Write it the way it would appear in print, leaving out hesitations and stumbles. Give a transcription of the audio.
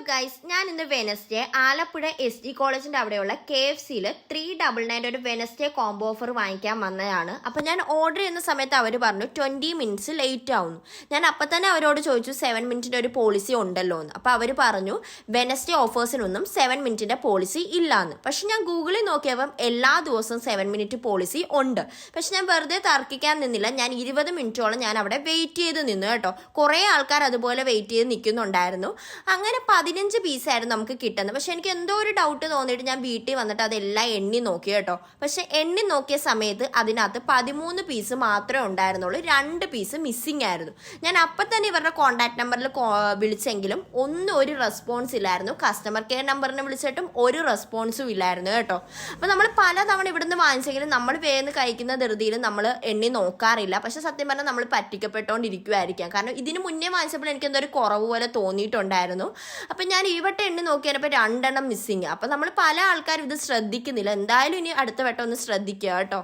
Guys, ഞാൻ ഇന്ന് Wednesday Alappuzha SD കോളേജിന്റെ അവിടെയുള്ള KFCയിൽ 399 ഒരു വെനസ്ഡേ കോംബോ ഓഫർ വാങ്ങിക്കാൻ വന്നതാണ്. അപ്പം ഞാൻ ഓർഡർ ചെയ്യുന്ന സമയത്ത് അവർ പറഞ്ഞു 20 മിനിറ്റ്സ് ലേറ്റ് ആവുന്നു. ഞാൻ അപ്പം തന്നെ അവരോട് ചോദിച്ചു 7 മിനിറ്റിൻ്റെ ഒരു പോളിസി ഉണ്ടല്ലോ എന്ന്. അപ്പോൾ അവർ പറഞ്ഞു വെനസ്ഡേ ഓഫേഴ്സിനൊന്നും 7 മിനിറ്റിൻ്റെ പോളിസി ഇല്ലാന്ന്. പക്ഷെ ഞാൻ ഗൂഗിളിൽ നോക്കിയപ്പം എല്ലാ ദിവസവും 7 മിനിറ്റ് പോളിസി ഉണ്ട്. പക്ഷെ ഞാൻ വെറുതെ തർക്കിക്കാൻ നിന്നില്ല. ഞാൻ 20 മിനിറ്റോളം ഞാൻ അവിടെ വെയിറ്റ് ചെയ്ത് നിന്നു കേട്ടോ. കുറേ ആൾക്കാർ അതുപോലെ വെയിറ്റ് ചെയ്ത് നിൽക്കുന്നുണ്ടായിരുന്നു. അങ്ങനെ 15 പീസായിരുന്നു നമുക്ക് കിട്ടുന്നത്. പക്ഷെ എനിക്ക് എന്തോ ഒരു ഡൗട്ട് തോന്നിയിട്ട് ഞാൻ വീട്ടിൽ വന്നിട്ട് അതെല്ലാം എണ്ണി നോക്കി കേട്ടോ. പക്ഷെ എണ്ണി നോക്കിയ സമയത്ത് അതിനകത്ത് 13 പീസ് മാത്രമേ ഉണ്ടായിരുന്നുള്ളൂ. 2 പീസ് മിസ്സിങ് ആയിരുന്നു. ഞാൻ അപ്പം തന്നെ ഇവരുടെ കോൺടാക്ട് നമ്പറിൽ വിളിച്ചെങ്കിലും ഒന്നും ഒരു റെസ്പോൺസ് ഇല്ലായിരുന്നു. കസ്റ്റമർ കെയർ നമ്പറിനെ വിളിച്ചിട്ടും ഒരു റെസ്പോൺസും ഇല്ലായിരുന്നു കേട്ടോ. അപ്പോൾ നമ്മൾ പലതവണ ഇവിടുന്ന് വാങ്ങിച്ചെങ്കിലും നമ്മൾ വേഗം കഴിക്കുന്ന ധൃതിയിൽ നമ്മൾ എണ്ണി നോക്കാറില്ല. പക്ഷെ സത്യം പറഞ്ഞാൽ നമ്മൾ പറ്റിക്കപ്പെട്ടുകൊണ്ടിരിക്കുമായിരിക്കാം. കാരണം ഇതിന് മുന്നേ വാങ്ങിച്ചപ്പോൾ എനിക്ക് എന്തോ ഒരു കുറവ് പോലെ തോന്നിയിട്ടുണ്ടായിരുന്നു. അപ്പം ഞാൻ ഈ വട്ടം എണ്ണി നോക്കിയപ്പോൾ 2 മിസ്സിങ്. അപ്പം നമ്മൾ പല ആൾക്കാരും ഇത് ശ്രദ്ധിക്കുന്നില്ല. എന്തായാലും ഇനി അടുത്ത വട്ടം ഒന്ന് ശ്രദ്ധിക്കുക കേട്ടോ.